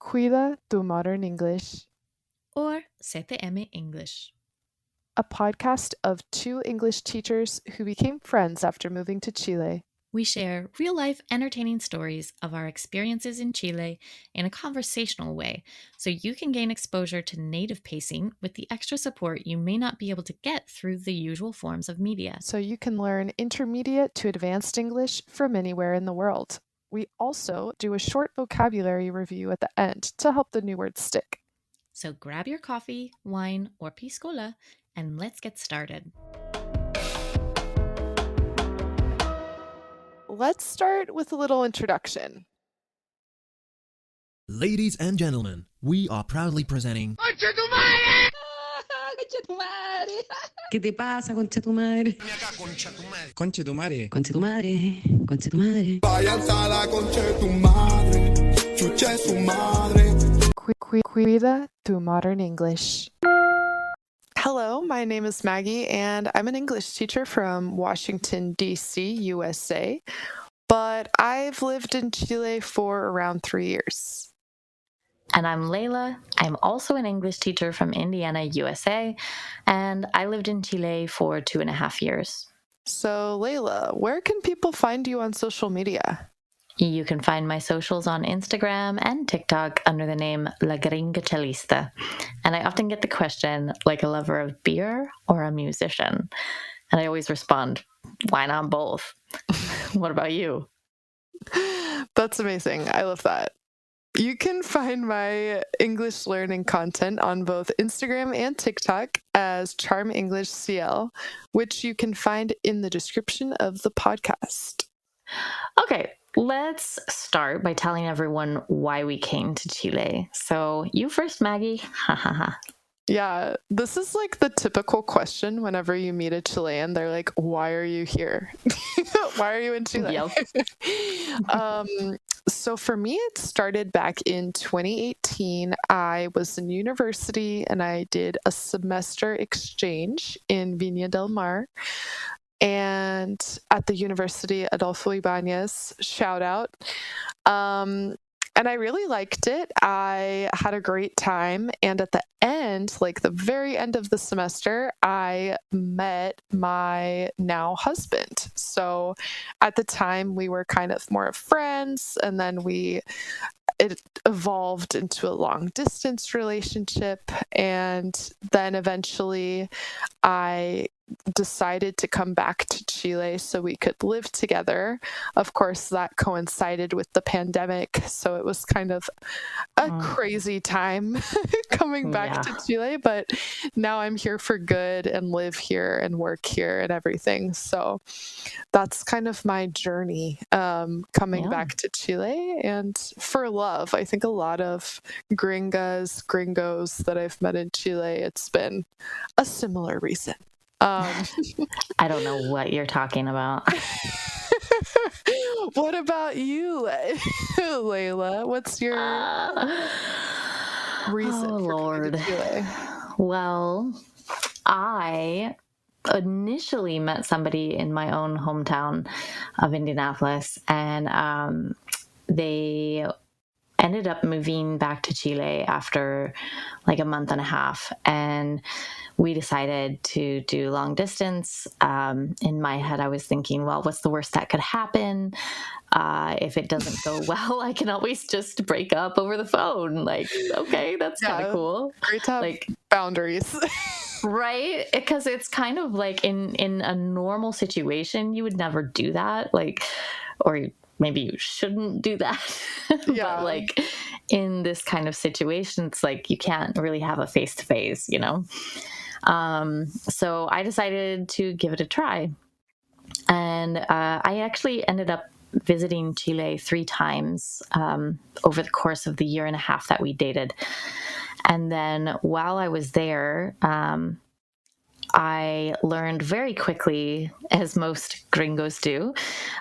Cuida tu Modern English, or CTM English. a podcast of two English teachers who became friends after moving to Chile. We share real life entertaining stories of our experiences in Chile in a conversational way so you can gain exposure to native pacing with the extra support you may not be able to get through the usual forms of media. So you can learn intermediate to advanced English from anywhere in the world. We also do a short vocabulary review at the end to help the new words stick. So grab your coffee, wine, or piscola and let's get started. Let's start with a little introduction. Ladies and gentlemen, we are proudly presenting ¡Concha tu madre! ¿Qué te pasa, concha tu madre? Concha tu madre. Concha tu madre, concha tu madre. Váyanse a la concha de tu madre, chuche su madre. Cuida tu Modern English. Hello, my name is Maggie, and I'm an English teacher from Washington, D.C., USA, but I've lived in Chile for around 3 years. And I'm Layla. I'm also an English teacher from Indiana, USA, and I lived in Chile for 2.5 years. So, Layla, where can people find you on social media? You can find my socials on Instagram and TikTok under the name La Gringa Chelista. And I often get the question, like a lover of beer or a musician? And I always respond, why not both? What about you? That's amazing. I love that. You can find my English learning content on both Instagram and TikTok as Charm English CL, which you can find in the description of the podcast. Okay, let's start by telling everyone why we came to Chile. So you first, Maggie. Yeah, this is like the typical question whenever you meet a Chilean. They're like, why are you here? Why are you in Chile? Yep. So for me, it started back in 2018. I was in university and I did a semester exchange in Viña del Mar. And at the University Adolfo Ibáñez, shout out. And I really liked it. I had a great time. And at the end, like the very end of the semester, I met my now husband. So at the time, we were kind of more of friends. And then it evolved into a long distance relationship. And then eventually I decided to come back to Chile so we could live together. Of course, that coincided with the pandemic, so it was kind of a crazy time coming back to Chile, but now I'm here for good and live here and work here and everything. So that's kind of my journey coming back to Chile and for love. I think a lot of gringos that I've met in Chile, it's been a similar reason. I don't know what you're talking about. What about you, Layla? What's your reason for Lord. coming to Chile? Well, I initially met somebody in my own hometown of Indianapolis, and they ended up moving back to Chile after like a month and a half, and we decided to do long distance. In my head, I was thinking, well, what's the worst that could happen? If it doesn't go well, I can always just break up over the phone. Like, okay, that's kind of cool. Great to have like boundaries. Right? Because it's kind of like in a normal situation, you would never do that. Like, or maybe you shouldn't do that. Yeah. But like in this kind of situation, it's like you can't really have a face-to-face, you know? So I decided to give it a try. And I actually ended up visiting Chile 3 times over the course of the year and a half that we dated. And then while I was there, I learned very quickly, as most gringos do,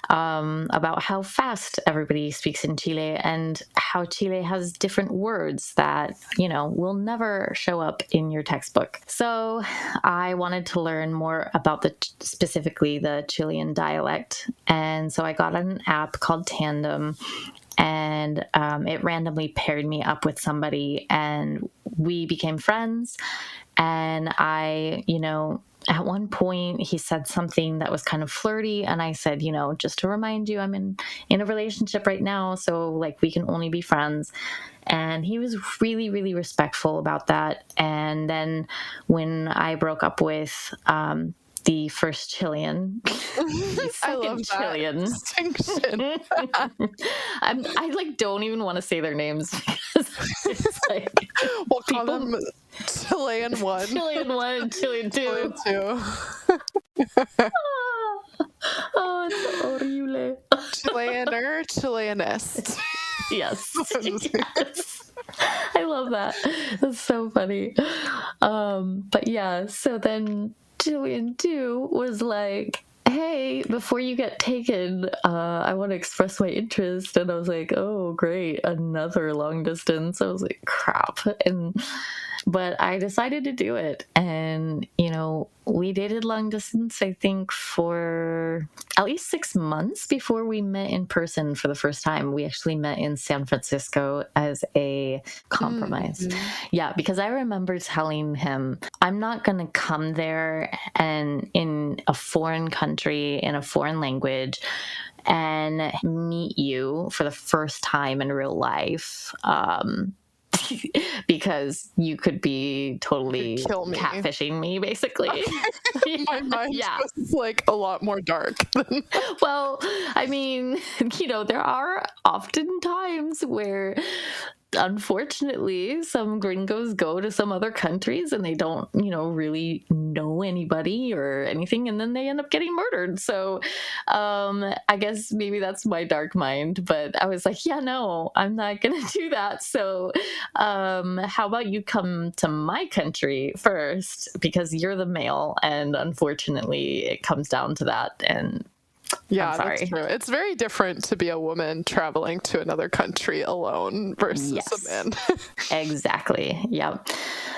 about how fast everybody speaks in Chile and how Chile has different words that, you know, will never show up in your textbook. So I wanted to learn more about specifically the Chilean dialect. And so I got an app called Tandem. and it randomly paired me up with somebody, and we became friends. And I, at one point he said something that was kind of flirty, and I said, just to remind you, I'm in a relationship right now, so like we can only be friends. And he was really, really respectful about that. And then when I broke up with the first Chilean, the I love second that Chilean, distinction. I like don't even want to say their names because it's like We'll call people- them Chilean 1, Chilean 1, Chilean 2. Chilean 2. Oh, it's horrible. Chileaner, Chileanist. Yes. Yes. I love that. That's so funny. But yeah, so then Chilean 2 was like, hey, before you get taken, I want to express my interest. And I was like, oh, great, another long distance. I was like, crap. But I decided to do it. And, we dated long distance, I think, for at least 6 months before we met in person for the first time. We actually met in San Francisco as a compromise. Yeah, because I remember telling him, I'm not going to come there and in a foreign country, in a foreign language, and meet you for the first time in real life. Because you could be totally Kill me. catfishing me, basically. My mind Yeah. was like a lot more dark than Well, I mean, there are often times where, unfortunately, some gringos go to some other countries and they don't, really know anybody or anything, and then they end up getting murdered. So I guess maybe that's my dark mind, but I was like, yeah, no, I'm not gonna do that. So how about you come to my country first, because you're the male, and unfortunately it comes down to that. And yeah, I'm sorry. that's true. It's very different to be a woman traveling to another country alone versus Yes. a man. Exactly. Yep.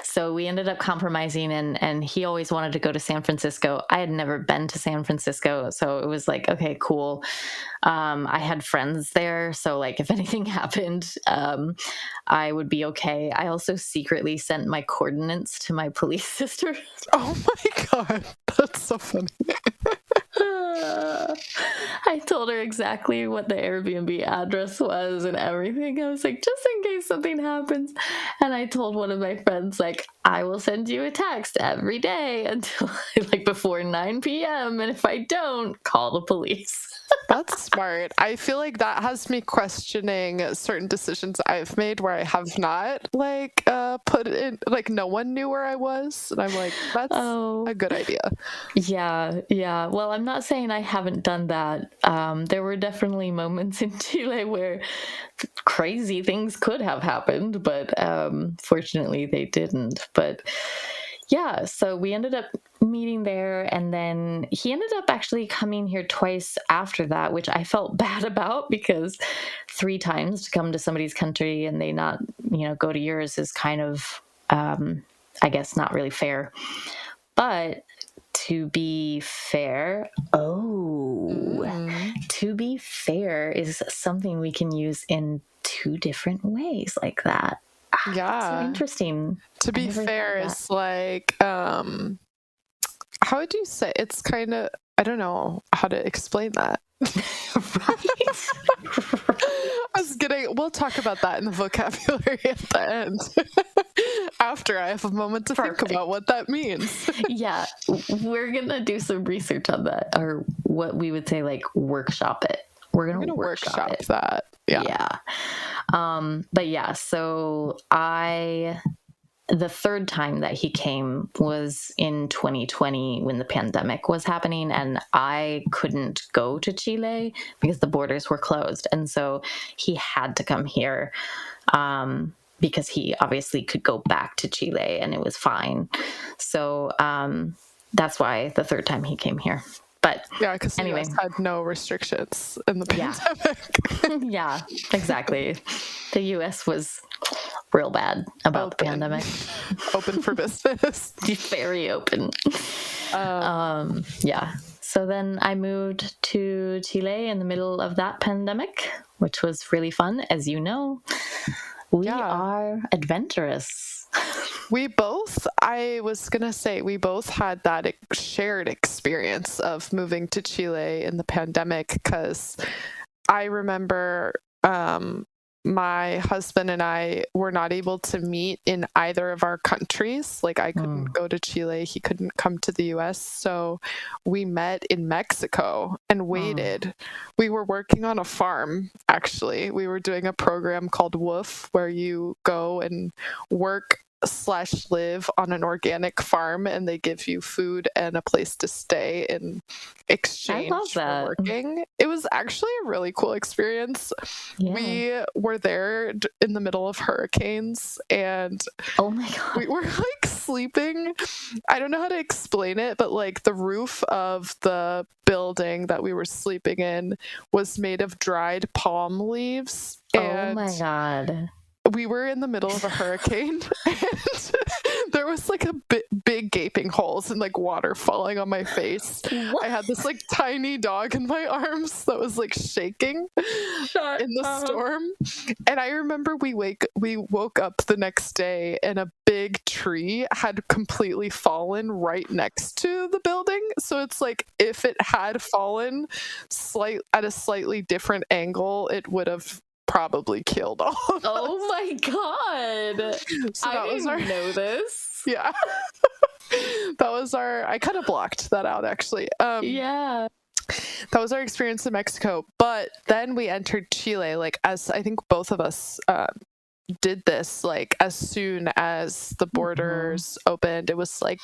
So we ended up compromising, and he always wanted to go to San Francisco. I had never been to San Francisco, so it was like, okay, cool. I had friends there, so like if anything happened, I would be okay. I also secretly sent my coordinates to my police sister. Oh my god, that's so funny. I told her exactly what the Airbnb address was and everything. I was like, just in case something happens. And I told one of my friends, like, I will send you a text every day until like before 9 p.m. And if I don't, call the police. That's smart. I feel like that has me questioning certain decisions I've made where I have not put in, like, no one knew where I was, and I'm like, that's a good idea. Yeah. Well, I'm not saying I haven't done that. There were definitely moments in Chile where crazy things could have happened, but fortunately they didn't. But yeah, so we ended up meeting there, and then he ended up actually coming here twice after that, which I felt bad about, because 3 times to come to somebody's country and they not, go to yours is kind of, I guess, not really fair. But to be fair, to be fair is something we can use in 2 different ways like that. Yeah. So interesting. To be fair is like, how would you say, it's kind of, I don't know how to explain that. We'll talk about that in the vocabulary at the end. After I have a moment to think about what that means. Yeah, we're going to do some research on that, or what we would say, like, workshop it. We're going to workshop it. That. Yeah. But yeah, so the third time that he came was in 2020 when the pandemic was happening, and I couldn't go to Chile because the borders were closed. And so he had to come here because he obviously could go back to Chile and it was fine. So that's why the third time he came here. But yeah, because anyway, the US had no restrictions in the pandemic. Yeah, exactly. The US was real bad about the pandemic. Open for business. Very open. Yeah. So then I moved to Chile in the middle of that pandemic, which was really fun. As you know, we are adventurous. I was going to say, we both had that shared experience of moving to Chile in the pandemic, because I remember my husband and I were not able to meet in either of our countries. Like, I couldn't go to Chile, he couldn't come to the US. So we met in Mexico and waited. We were working on a farm, actually. We were doing a program called WOOF, where you go and work / live on an organic farm, and they give you food and a place to stay in exchange for working. It was actually a really cool experience. Yeah. We were there in the middle of hurricanes, and oh my God, we were like sleeping. I don't know how to explain it, but like the roof of the building that we were sleeping in was made of dried palm leaves. Oh my God. We were in the middle of a hurricane, and there was like a big gaping holes and like water falling on my face. What? I had this like tiny dog in my arms that was like shaking in the storm. And I remember we woke up the next day, and a big tree had completely fallen right next to the building. So it's like, if it had fallen at a slightly different angle, it would have probably killed all of us. Oh my God. So I didn't know this. Yeah. That was I kind of blocked that out, actually. Yeah. That was our experience in Mexico. But then we entered Chile, like, as I think both of us did this, like, as soon as the borders opened. It was like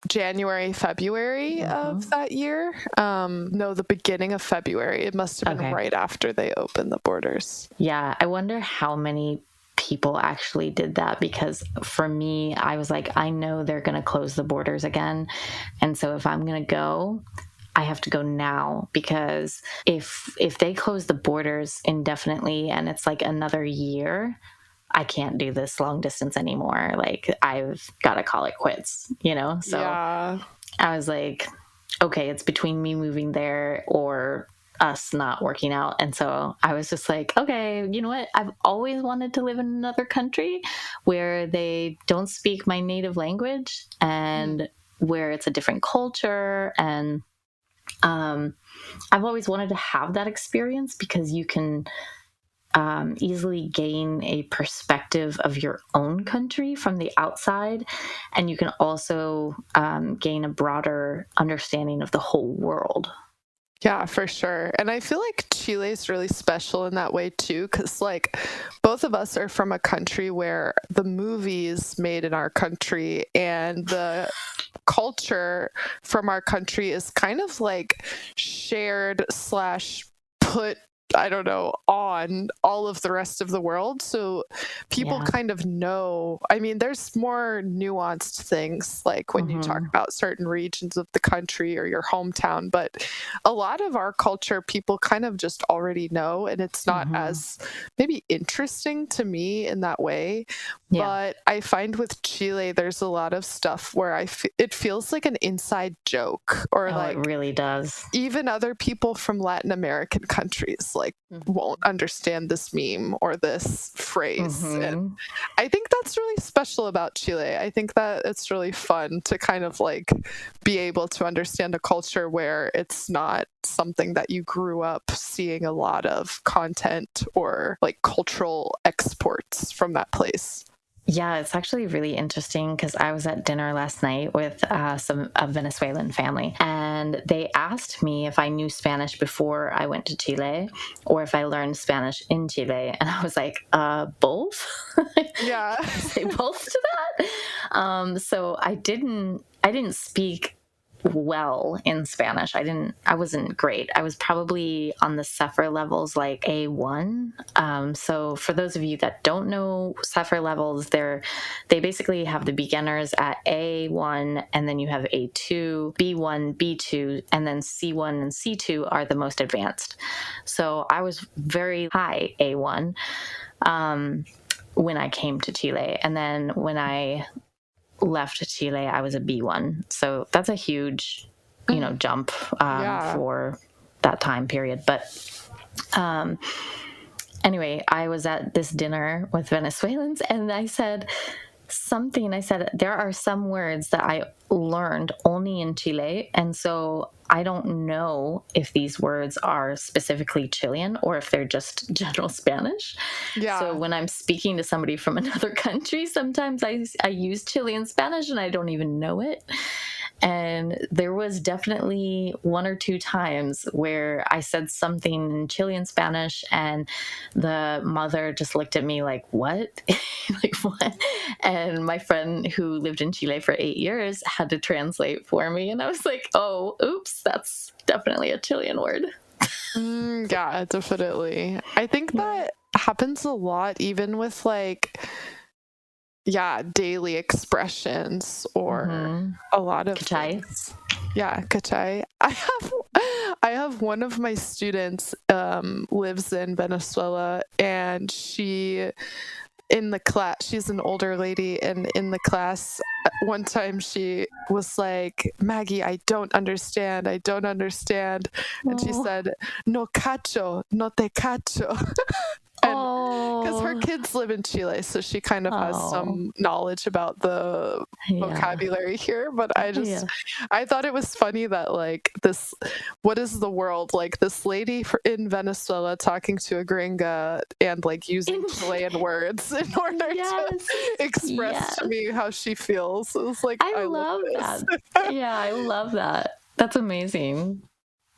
January, February of that year. No, the beginning of February. It must have been right after they opened the borders. Yeah, I wonder how many people actually did that, because for me, I was like, I know they're going to close the borders again. And so if I'm going to go, I have to go now, because if they close the borders indefinitely and it's like another year, I can't do this long distance anymore. Like, I've got to call it quits, you know? So yeah. I was like, okay, it's between me moving there or us not working out. And so I was just like, okay, you know what? I've always wanted to live in another country where they don't speak my native language and where it's a different culture. And I've always wanted to have that experience, because you can easily gain a perspective of your own country from the outside. And you can also gain a broader understanding of the whole world. Yeah, for sure. And I feel like Chile is really special in that way too, because like both of us are from a country where the movies made in our country and the culture from our country is kind of like shared / put, I don't know, on all of the rest of the world. So people kind of know. I mean, there's more nuanced things, like when you talk about certain regions of the country or your hometown, but a lot of our culture, people kind of just already know, and it's not as maybe interesting to me in that way. Yeah. But I find with Chile, there's a lot of stuff where it feels like an inside joke, or like it really does. Even other people from Latin American countries like won't understand this meme or this phrase. And I think that's really special about Chile. I think that it's really fun to kind of like be able to understand a culture where it's not something that you grew up seeing a lot of content or like cultural exports from that place. Yeah, it's actually really interesting, because I was at dinner last night with a Venezuelan family, and they asked me if I knew Spanish before I went to Chile or if I learned Spanish in Chile. And I was like, both? Yeah. Say both to that? So I didn't speak well in Spanish. I wasn't great. I was probably on the SEFR levels, like A1. So for those of you that don't know SEFR levels, they basically have the beginners at A1, and then you have A2, B1, B2, and then C1 and C2 are the most advanced. So I was very high A1 when I came to Chile. And then when I left Chile, I was a B1. So that's a huge jump Yeah. for that time period. But anyway, I was at this dinner with Venezuelans, and I said, there are some words that I learned only in Chile. And so I don't know if these words are specifically Chilean or if they're just general Spanish. Yeah. So when I'm speaking to somebody from another country, sometimes I use Chilean Spanish and I don't even know it. And there was definitely one or two times where I said something in Chilean Spanish and the mother just looked at me like, what? Like, what? And my friend who lived in Chile for 8 years had to translate for me. And I was like, oh, oops, that's definitely a Chilean word. Yeah, definitely. I think that happens a lot, even with daily expressions or a lot of Kachai. things. Yeah, kachai. I have one of my students lives in Venezuela, and she's an older lady, and in the class one time she was like, Maggie, I don't understand. And she said, no cacho, no te cacho. Because her kids live in Chile, so she kind of has some knowledge about the vocabulary here. But I thought it was funny that what is the world? Like this lady in Venezuela talking to a gringa and using Chilean words in order to express to me how she feels. It was like, I love that. Yeah, I love that. That's amazing.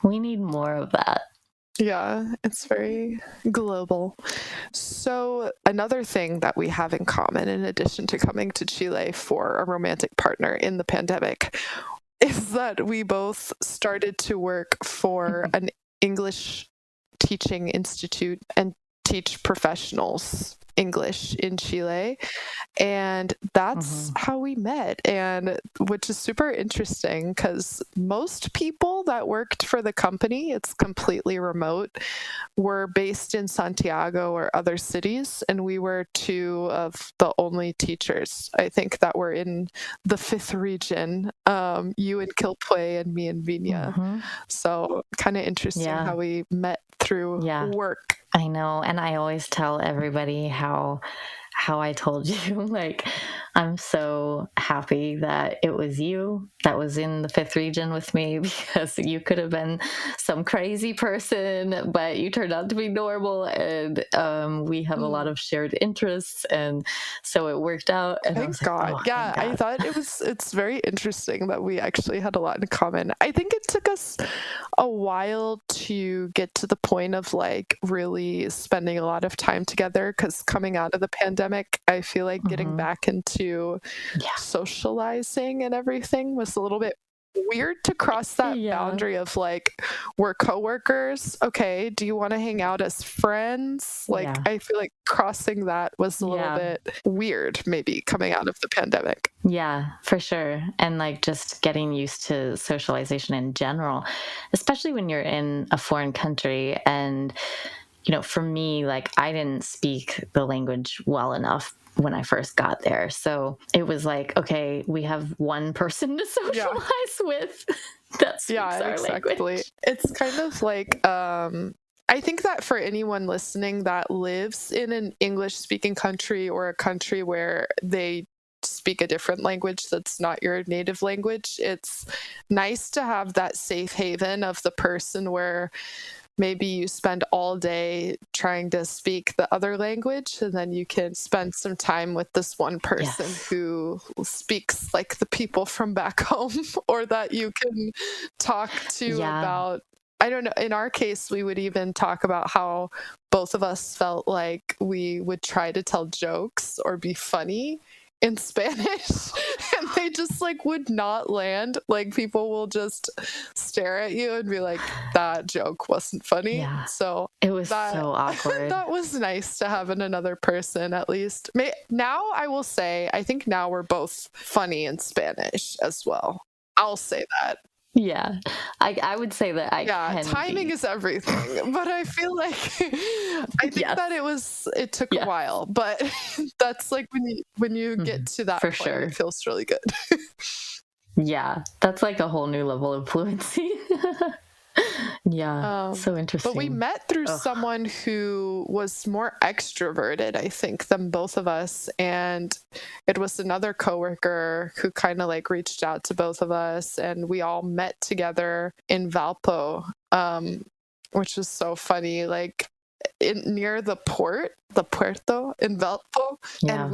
We need more of that. Yeah, it's very global. So another thing that we have in common, in addition to coming to Chile for a romantic partner in the pandemic, is that we both started to work for an English teaching institute and teach professionals English in Chile. And that's how we met, and which is super interesting because most people that worked for the company, it's completely remote, were based in Santiago or other cities, and we were two of the only teachers, I think, that were in the 5th region, you in Quilpué and me in Viña. So kind of interesting how we met through work. I know. And I always tell everybody how I told you, like, I'm so happy that it was you that was in the 5th region with me, because you could have been some crazy person, but you turned out to be normal, and we have a lot of shared interests, and so it worked out. And Thank God. Yeah, I thought it's very interesting that we actually had a lot in common. I think it took us a while to get to the point of really spending a lot of time together, because coming out of the pandemic, I feel like getting back into socializing and everything was a little bit weird to cross that boundary of we're coworkers. Okay, do you want to hang out as friends? I feel like crossing that was a little bit weird, maybe coming out of the pandemic. Yeah, for sure. And just getting used to socialization in general, especially when you're in a foreign country. And for me, I didn't speak the language well enough when I first got there. So it was okay, we have one person to socialize with that speaks our language. It's kind of I think that for anyone listening that lives in an English-speaking country or a country where they speak a different language that's not your native language, it's nice to have that safe haven of the person where maybe you spend all day trying to speak the other language, and then you can spend some time with this one person who speaks like the people from back home, or that you can talk to about, I don't know, in our case, we would even talk about how both of us felt like we would try to tell jokes or be funny in Spanish, and they just would not land. People will just stare at you and be like, that joke wasn't funny. So it was so awkward. That was nice to have in another person, at least. Now I will say, I think now we're both funny in Spanish as well. I'll say that. Yeah, I would say that timing is everything, but I feel I think that it took a while, but that's when you get to that for point, sure. it feels really good. Yeah, that's like a whole new level of fluency. Yeah, so interesting. But we met through someone who was more extroverted, I think, than both of us. And it was another coworker who kind of like reached out to both of us. And we all met together in Valpo, which was so funny. Like, near the puerto in Valpo. Yeah.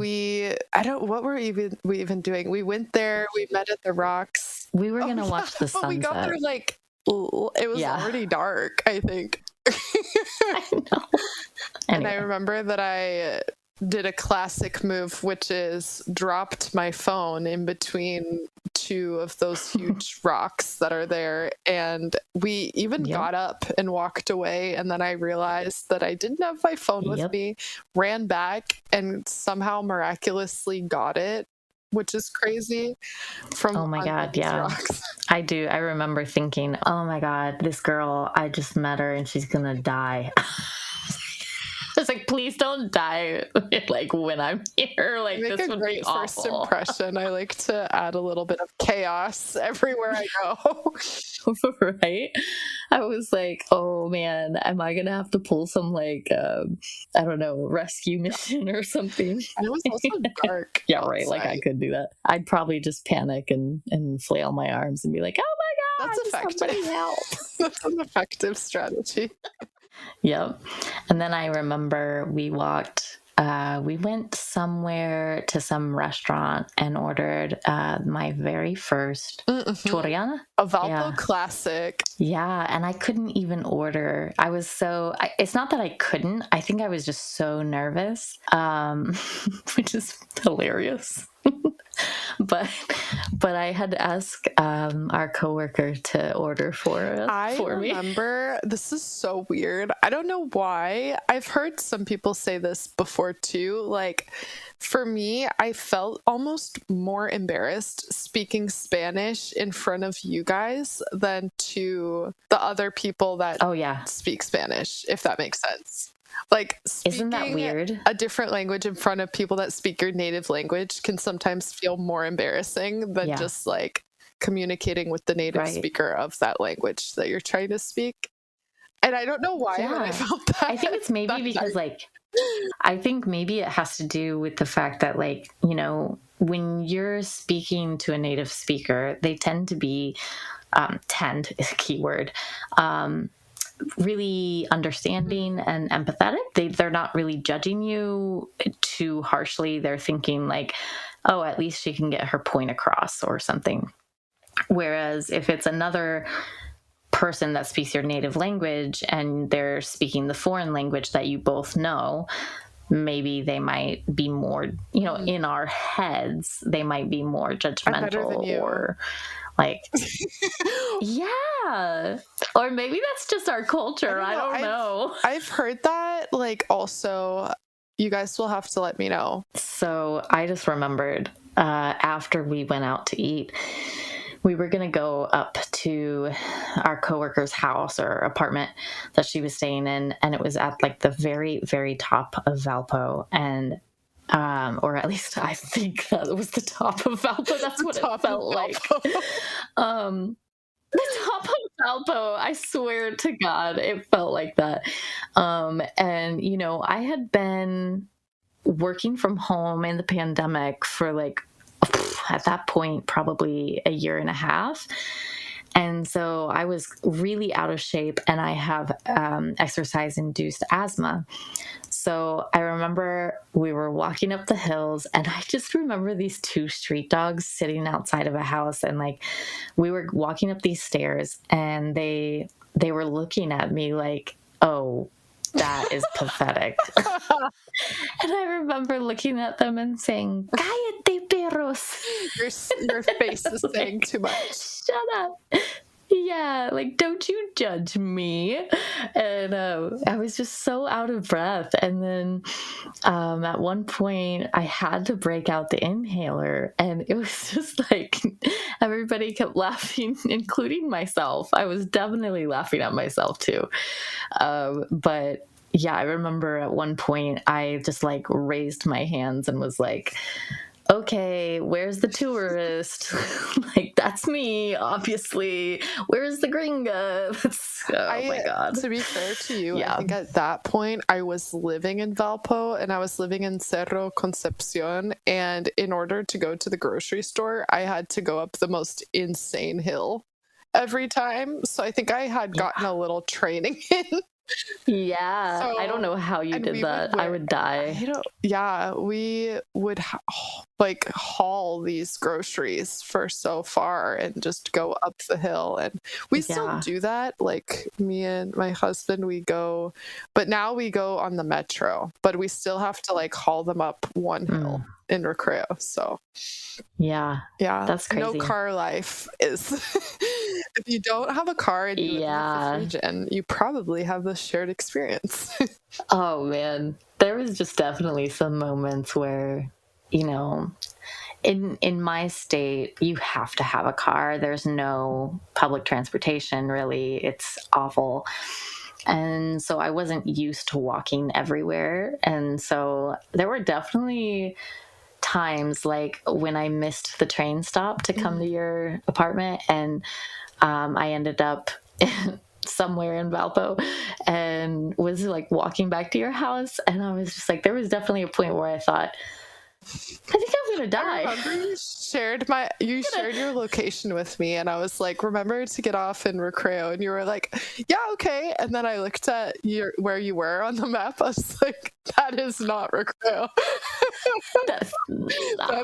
And what were we even doing? We went there, we met at the rocks. We were going to watch the sunset. But we got there like, it was already dark, I think. I know. And I remember that I did a classic move, which is dropped my phone in between two of those huge rocks that are there. And we even got up and walked away. And then I realized that I didn't have my phone with me, ran back, and somehow miraculously got it, which is crazy. Oh my God, yeah. Rocks. I do. I remember thinking, oh my God, this girl, I just met her and she's going to die. I was like, please don't die like when I'm here. Like, you make this a would great be first awful. Impression. I like to add a little bit of chaos everywhere I go. Right? I was like, oh man, am I gonna have to pull some like I don't know, rescue mission or something? And it was also dark. Yeah, outside. Right. Like I could do that. I'd probably just panic and flail my arms and be like, oh my God, that's effective. Help. That's an effective strategy. Yep. And then I remember we went somewhere to some restaurant and ordered my very first Choriana. A Valpo classic. Yeah. And I couldn't even order. It's not that I couldn't. I think I was just so nervous, which is hilarious. But I had to ask our coworker to order for me. I remember, this is so weird. I don't know why. I've heard some people say this before too. Like, for me, I felt almost more embarrassed speaking Spanish in front of you guys than to the other people that speak Spanish, if that makes sense. Like, isn't that weird? A different language in front of people that speak your native language can sometimes feel more embarrassing than just like communicating with the native speaker of that language that you're trying to speak. And I don't know why I felt that. I think it's maybe because I think maybe it has to do with the fact that, like, you know, when you're speaking to a native speaker, they tend to be tend is a key word. Really understanding and empathetic. They're not really judging you too harshly. They're thinking like, oh, at least she can get her point across or something. Whereas if it's another person that speaks your native language and they're speaking the foreign language that you both know, maybe they might be more, you know, in our heads, they might be more judgmental or like, yeah. Or maybe that's just our culture. I don't know. I've heard that, like, also, you guys will have to let me know. So I just remembered after we went out to eat, we were going to go up to our coworker's house or apartment that she was staying in. And it was at like the very, very top of Valpo. And or at least I think that was the top of Valpo. That's what it felt like. The top of Valpo, I swear to God, it felt like that. And, you know, I had been working from home in the pandemic for like, at that point, probably a year and a half. And so I was really out of shape and I have exercise-induced asthma. So I remember we were walking up the hills and I just remember these two street dogs sitting outside of a house and like we were walking up these stairs and they were looking at me like, oh, that is pathetic. And I remember looking at them and saying, "Cállate, perros." Your face is saying too much. Shut up. Yeah, like, don't you judge me. And I was just so out of breath. And then at one point, I had to break out the inhaler. And it was just like everybody kept laughing, including myself. I was definitely laughing at myself, too. But yeah, I remember at one point, I just like raised my hands and was like, okay, where's the tourist? Like, that's me, obviously. Where's the gringa? Oh my God. To be fair to you, Yeah. I think at that point I was living in Valpo and I was living in Cerro Concepcion. And in order to go to the grocery store, I had to go up the most insane hill every time. So I think I had gotten a little training in. Yeah, I don't know how you did that. I would die. We would like haul these groceries for so far and just go up the hill, and we still do that. Like me and my husband, we go, but now we go on the metro, but we still have to like haul them up one hill in Recreo. So yeah, that's crazy. No car life is if you don't have a car and you live in the fifth region, you probably have this shared experience. Oh man, there was just definitely some moments where, you know, in my state, you have to have a car. There's no public transportation, really. It's awful. And so I wasn't used to walking everywhere. And so there were definitely times like when I missed the train stop to come to your apartment, and I ended up somewhere in Valpo and was like walking back to your house, and I was just like, there was definitely a point where I thought, I think I'm gonna die. I remember you shared your location with me, and I was like, remember to get off in Recreo, and you were like, yeah, okay. And then I looked at where you were on the map. I was like, that is not Recreo. That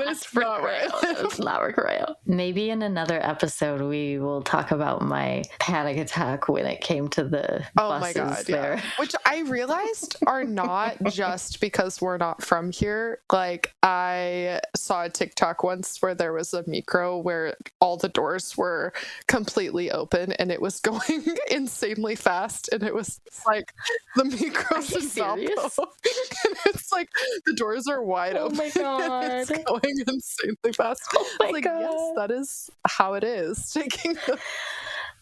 is not Recreo. That's not Recreo. Maybe in another episode we will talk about my panic attack when it came to the buses my God, there. Yeah. Which I realized are not just because we're not from here. Like I saw a TikTok once where there was a micro where all the doors were completely open and it was going insanely fast, and it was like the micros in Valpo. And it's like the doors are wide open. Oh my God. And it's going insanely fast. Oh my like, God. yes, that is how it is.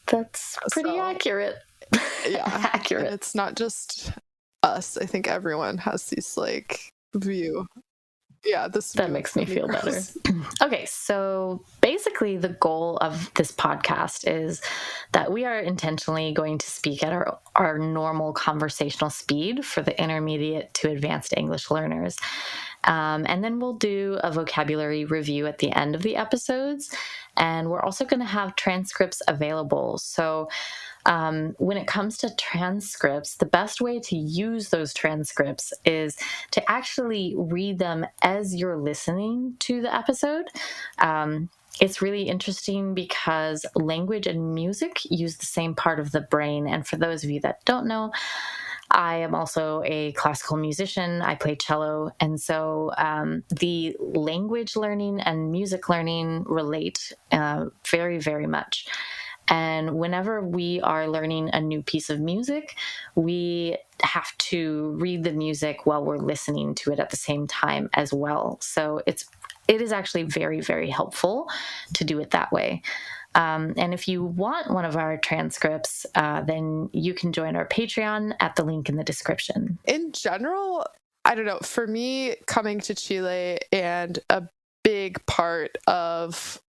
That's pretty accurate. Yeah. Accurate. And it's not just us. I think everyone has these like view. Yeah, that makes me feel better. Okay, so basically the goal of this podcast is that we are intentionally going to speak at our normal conversational speed for the intermediate to advanced English learners. And then we'll do a vocabulary review at the end of the episodes. And we're also going to have transcripts available. So when it comes to transcripts, the best way to use those transcripts is to actually read them as you're listening to the episode. It's really interesting because language and music use the same part of the brain. And for those of you that don't know, I am also a classical musician. I play cello. And so the language learning and music learning relate very, very much. And whenever we are learning a new piece of music, we have to read the music while we're listening to it at the same time as well. So it is actually very, very helpful to do it that way. And if you want one of our transcripts, then you can join our Patreon at the link in the description. In general, I don't know, for me, coming to Chile, and a big part of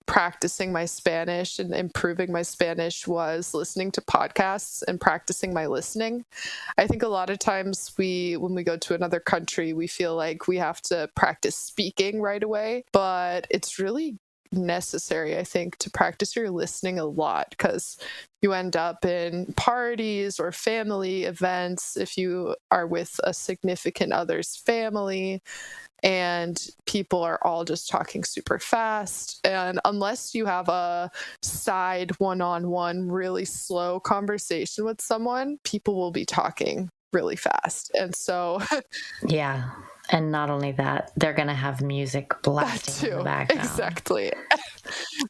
practicing my Spanish and improving my Spanish was listening to podcasts and practicing my listening. I think a lot of times when we go to another country, we feel like we have to practice speaking right away, but it's really necessary, I think, to practice your listening a lot, because you end up in parties or family events if you are with a significant other's family, and people are all just talking super fast. And unless you have a side one-on-one, really slow conversation with someone, people will be talking really fast. And so yeah. And not only that, they're going to have music blasting in the background. Exactly.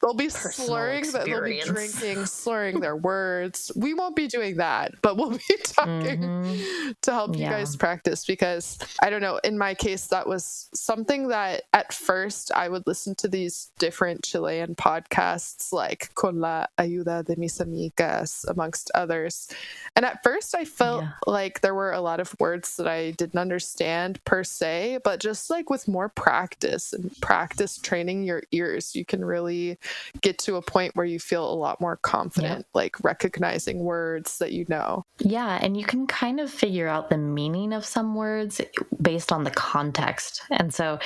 They'll be Personal slurring, they'll be experience. drinking, slurring their words. We won't be doing that, but we'll be talking to help you Yeah. guys practice, because I don't know, in my case, that was something that at first I would listen to these different Chilean podcasts like Con la ayuda de mis amigas, amongst others. And at first I felt like there were a lot of words that I didn't understand per se, but just like with more practice and practice training your ears, you can really get to a point where you feel a lot more confident, like recognizing words that you know. Yeah, and you can kind of figure out the meaning of some words based on the context. And so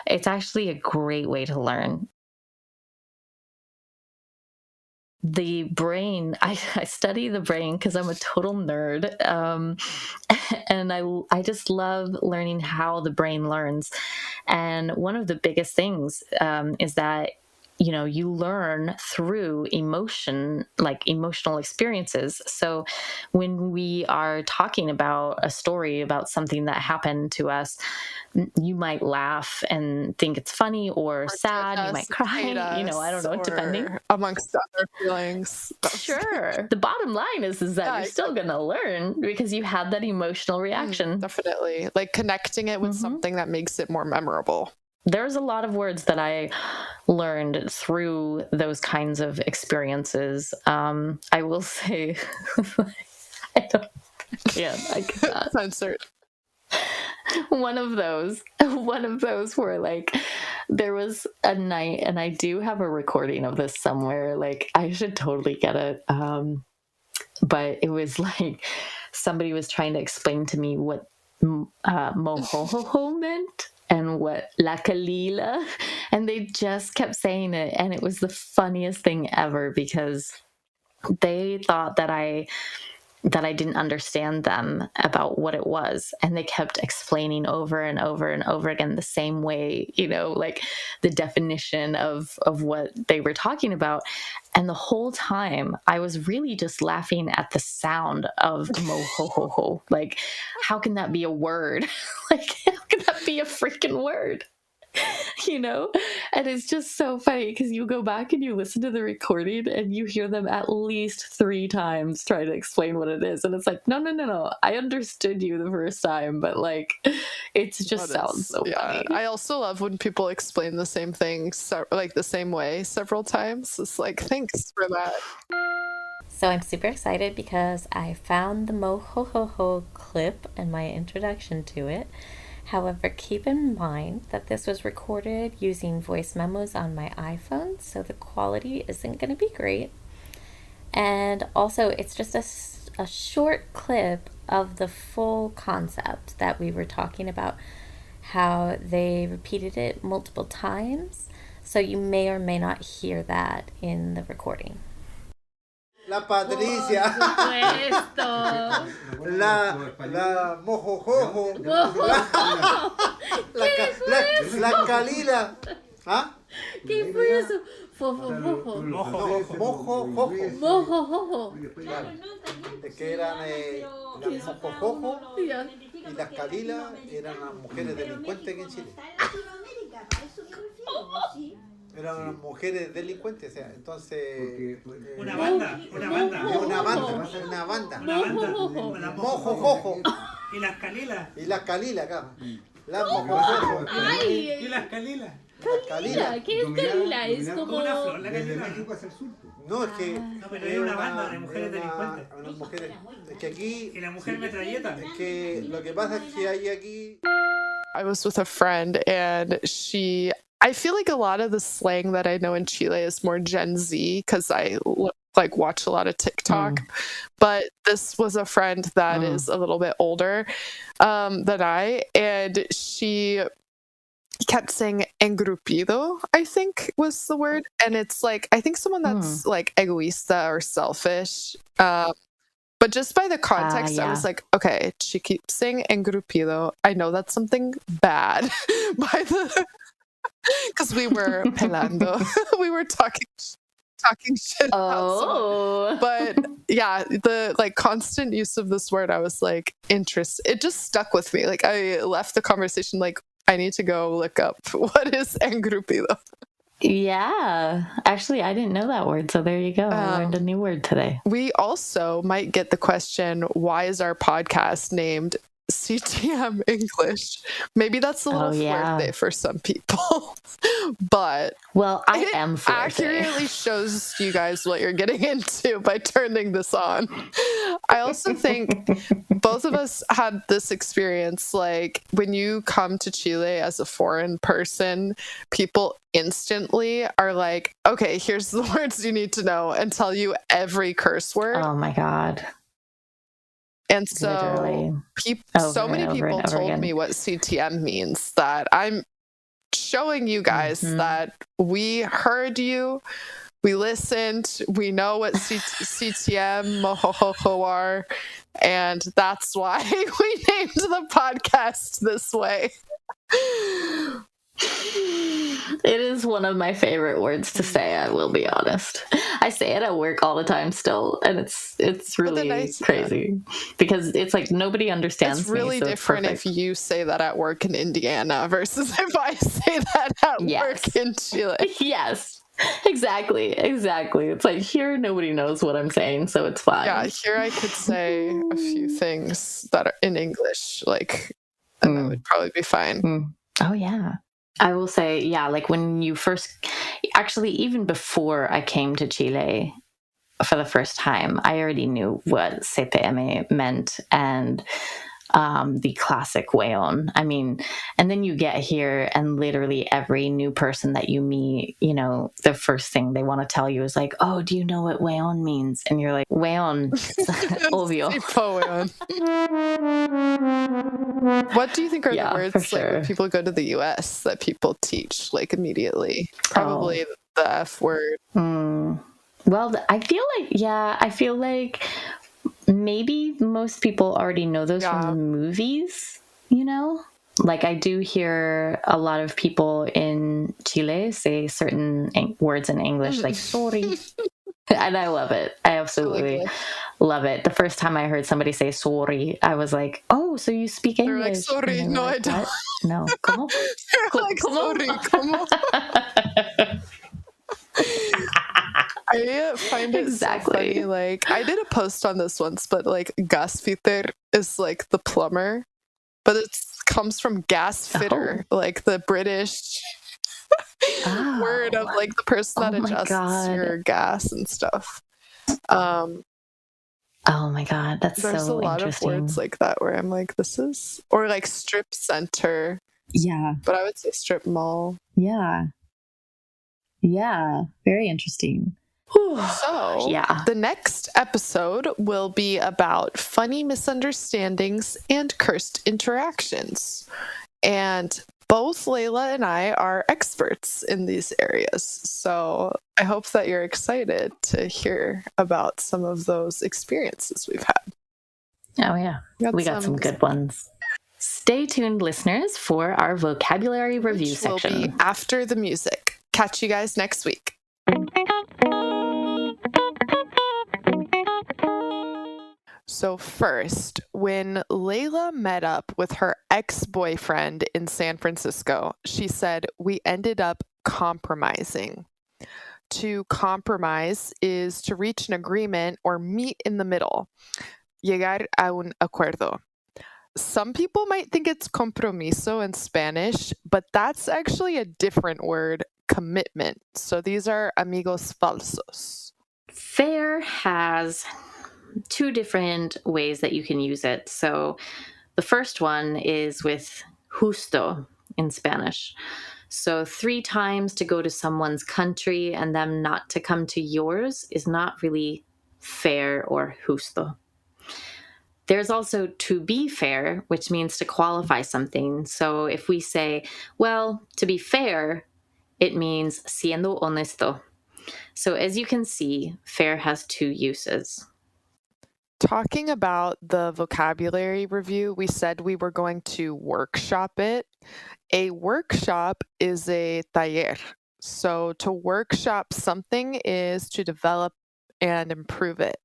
it's actually a great way to learn. The brain, I study the brain because I'm a total nerd. And I just love learning how the brain learns. And one of the biggest things is that you learn through emotion, like emotional experiences. So when we are talking about a story about something that happened to us, you might laugh and think it's funny, or sad, you might cry, I don't know, depending. Amongst other feelings. Sure. The bottom line is that you're still going to learn because you had that emotional reaction. Definitely. Like connecting it with something that makes it more memorable. There's a lot of words that I learned through those kinds of experiences. I will say, I cannot. Censored. One of those were like, there was a night, and I do have a recording of this somewhere. Like, I should totally get it. But it was like somebody was trying to explain to me what mohohoho meant and what la kalila, and they just kept saying it, and it was the funniest thing ever because they thought that I didn't understand them about what it was, and they kept explaining over and over and over again the same way, like the definition of what they were talking about. And the whole time I was really just laughing at the sound of mohohoho. Like, how can that be a word? Like, how can that be a freaking word? And it's just so funny because you go back and you listen to the recording and you hear them at least 3 times try to explain what it is, and it's like, no, I understood you the first time, but like, it just sounds so funny. I also love when people explain the same thing like the same way several times. It's like, thanks for that. So I'm super excited because I found the mohohoho clip and my introduction to it. However, keep in mind that this was recorded using voice memos on my iPhone, so the quality isn't going to be great. And also, it's just a short clip of the full concept that we were talking about, how they repeated it multiple times, so you may or may not hear that in the recording. La Patricia, la mojojojo, la Kalila, ¿ah? ¿Qué fue eso? Mojojojo. Es que eran las mojojojo y las Kalila eran las mujeres delincuentes aquí en Chile. Eran mujeres delincuentes, o sea, entonces... Una banda. Mojojojo. Y las Calilas. Y las Calilas, acá. Las mojojojo. Y las Calilas. Calila, ¿qué es Calila? Es como una flor, la Desde Calila. México hacia el sur. No, es que... No, pero era una banda de mujeres delincuentes. Unas mujeres... Es que aquí... Y la mujer metralleta. Es que lo que pasa es que hay aquí... I was with a friend, and I feel like a lot of the slang that I know in Chile is more Gen Z because I watch a lot of TikTok. But this was a friend that is a little bit older than I, and she kept saying engrupido, I think was the word. And it's like, I think someone that's like egoísta or selfish. But just by the context, I was like, okay, she keeps saying engrupido. I know that's something bad. Because we were pelando. We were talking shit about someone. But yeah, the like constant use of this word, I was like, interested. It just stuck with me. Like, I left the conversation like, I need to go look up what is engrupido. Yeah. Actually, I didn't know that word, so there you go. I learned a new word today. We also might get the question, why is our podcast named CTM English? Maybe that's a little fuerte for some people. But well, I am fuerte. Accurately shows you guys what you're getting into by turning this on. I also think both of us had this experience, like when you come to Chile as a foreign person, people instantly are like, okay, here's the words you need to know, and tell you every curse word. Oh my God. And so so many people told me what CTM means, that I'm showing you guys that we heard you, we listened, we know what CTM mohohoho are, and that's why we named the podcast this way. It is one of my favorite words to say, I will be honest. I say it at work all the time still, and it's really crazy because it's like nobody understands. It's really different if you say that at work in Indiana versus if I say that at work in Chile. Yes. Exactly. It's like here nobody knows what I'm saying, so it's fine. Yeah, here I could say a few things that are in English, like, and that would probably be fine. Oh yeah. I will say, yeah, like when you first, actually, even before I came to Chile for the first time, I already knew what CTM meant and the classic weon. I mean, and then you get here and literally every new person that you meet, you know, the first thing they want to tell you is like, oh, do you know what weon means? And you're like, weon, obvio. What do you think are the words like when people go to the US that people teach like immediately? Probably the F word. Well, I feel like maybe most people already know those from the movies, you know? Like I do hear a lot of people in Chile say certain words in English, like sorry. And I love it. I absolutely love it. The first time I heard somebody say sorry, I was like, oh, so you speak English? They're like, sorry, no, I don't. No, ¿cómo? They're like, sorry, ¿cómo? I find it so funny. Like, I did a post on this once, but like, gasfitter is like the plumber, but it comes from gas fitter, like the British word of like the person that adjusts your gas and stuff. Oh my God, that's there's so a lot of words like that where I'm like, this is, or like strip center. Yeah. But I would say strip mall. Yeah. Yeah. Very interesting. So, the next episode will be about funny misunderstandings and cursed interactions. And both Layla and I are experts in these areas. So I hope that you're excited to hear about some of those experiences we've had. Oh, yeah. We got some good ones. Stay tuned, listeners, for our vocabulary review section. Will be after the music. Catch you guys next week. So first, when Layla met up with her ex-boyfriend in San Francisco, she said, we ended up compromising. To compromise is to reach an agreement or meet in the middle. Llegar a un acuerdo. Some people might think it's compromiso in Spanish, but that's actually a different word, commitment. So these are amigos falsos. Fair has two different ways that you can use it. So the first one is with justo in Spanish. So 3 times to go to someone's country and them not to come to yours is not really fair or justo. There's also to be fair, which means to qualify something. So if we say, well, to be fair, it means siendo honesto. So as you can see, fair has 2 uses. Talking about the vocabulary review, we said we were going to workshop it. A workshop is a taller. So to workshop something is to develop and improve it.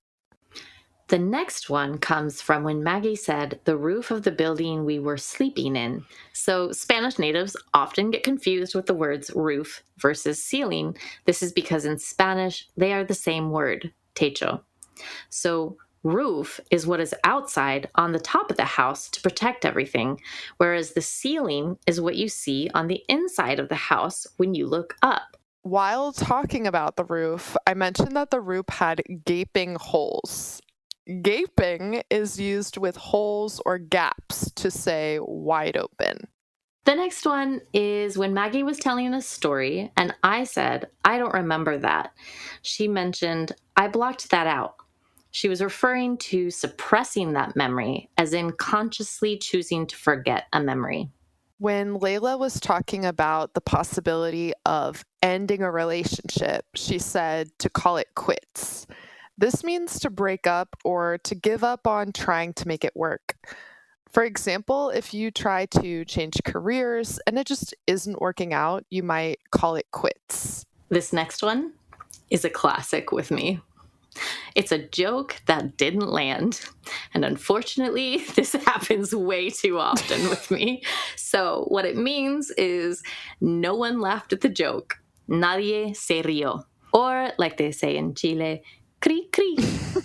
The next one comes from when Maggie said the roof of the building we were sleeping in. So Spanish natives often get confused with the words roof versus ceiling. This is because in Spanish, they are the same word, techo. So roof is what is outside on the top of the house to protect everything, whereas the ceiling is what you see on the inside of the house when you look up. While talking about the roof, I mentioned that the roof had gaping holes. Gaping is used with holes or gaps to say wide open. The next one is when Maggie was telling a story and I said, I don't remember that. She mentioned, I blocked that out. She was referring to suppressing that memory, as in consciously choosing to forget a memory. When Layla was talking about the possibility of ending a relationship, she said to call it quits. This means to break up or to give up on trying to make it work. For example, if you try to change careers and it just isn't working out, you might call it quits. This next one is a classic with me. It's a joke that didn't land. And unfortunately, this happens way too often with me. So what it means is no one laughed at the joke. Nadie se rió. Or like they say in Chile, cri cri,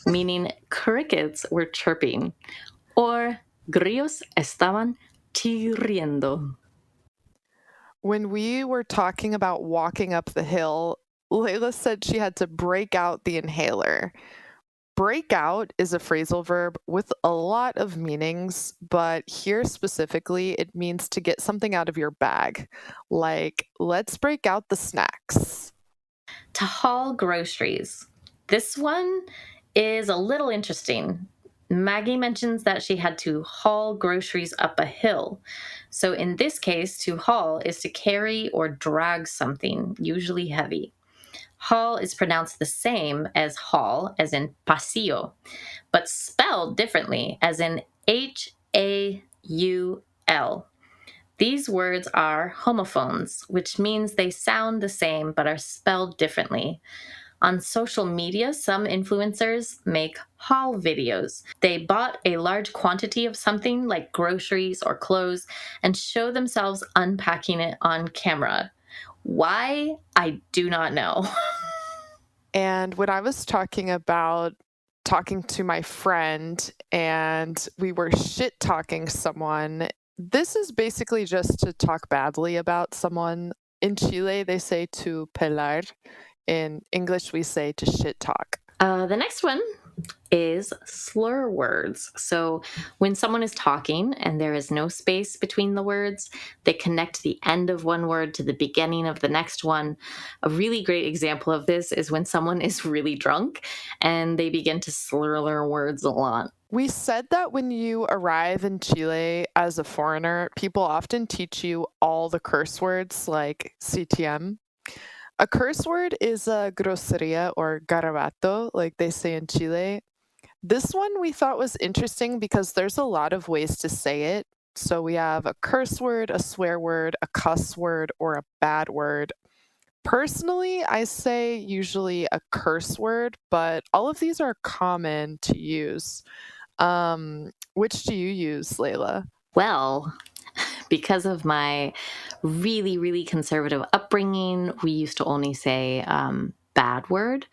meaning crickets were chirping. Or grillos estaban chirriendo. When we were talking about walking up the hill, Layla said she had to break out the inhaler. Break out is a phrasal verb with a lot of meanings, but here specifically, it means to get something out of your bag. Like, let's break out the snacks. To haul groceries. This one is a little interesting. Maggie mentions that she had to haul groceries up a hill. So in this case, to haul is to carry or drag something, usually heavy. Haul is pronounced the same as hall, as in pasillo, but spelled differently, as in Haul. These words are homophones, which means they sound the same but are spelled differently. On social media, some influencers make haul videos. They bought a large quantity of something like groceries or clothes and show themselves unpacking it on camera. Why? I do not know. And when I was talking to my friend and we were shit talking someone, this is basically just to talk badly about someone. In Chile, they say to pelar. In English, we say to shit talk. The next one is slur words. So when someone is talking and there is no space between the words, they connect the end of one word to the beginning of the next one. A really great example of this is when someone is really drunk and they begin to slur their words a lot. We said that when you arrive in Chile as a foreigner, people often teach you all the curse words like CTM. A curse word is a groseria or garabato, like they say in Chile. This one we thought was interesting because there's a lot of ways to say it. So we have a curse word, a swear word, a cuss word, or a bad word. Personally, I say usually a curse word, but all of these are common to use. Which do you use, Layla? Well, because of my really, really conservative upbringing, we used to only say bad word.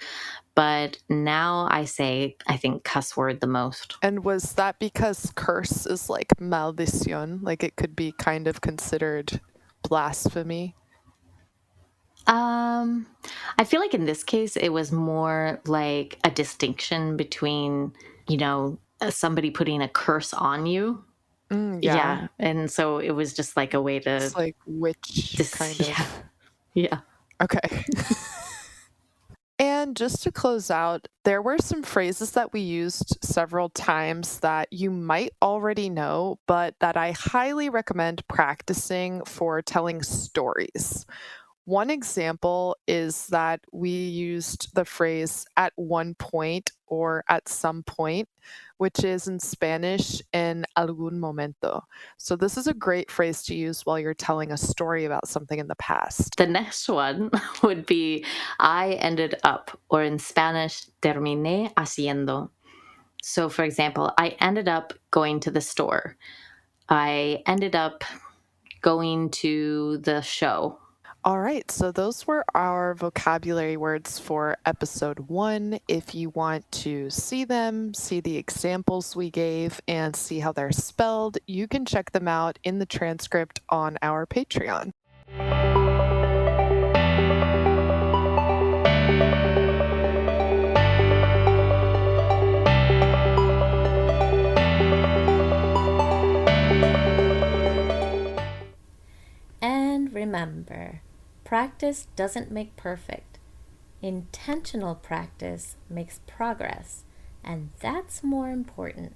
But now I say, I think, cuss word the most. And was that because curse is like maldición? Like it could be kind of considered blasphemy? I feel like in this case, it was more like a distinction between, somebody putting a curse on you. Yeah. And so it was just like a way to... It's like witch kind of. Yeah. Okay. And just to close out, there were some phrases that we used several times that you might already know, but that I highly recommend practicing for telling stories. One example is that we used the phrase at one point or at some point, which is in Spanish en algún momento. So this is a great phrase to use while you're telling a story about something in the past. The next one would be I ended up, or in Spanish, terminé haciendo. So, for example, I ended up going to the store. I ended up going to the show. All right, so those were our vocabulary words for episode 1. If you want to see them, see the examples we gave, and see how they're spelled, you can check them out in the transcript on our Patreon. And remember, practice doesn't make perfect. Intentional practice makes progress, and that's more important.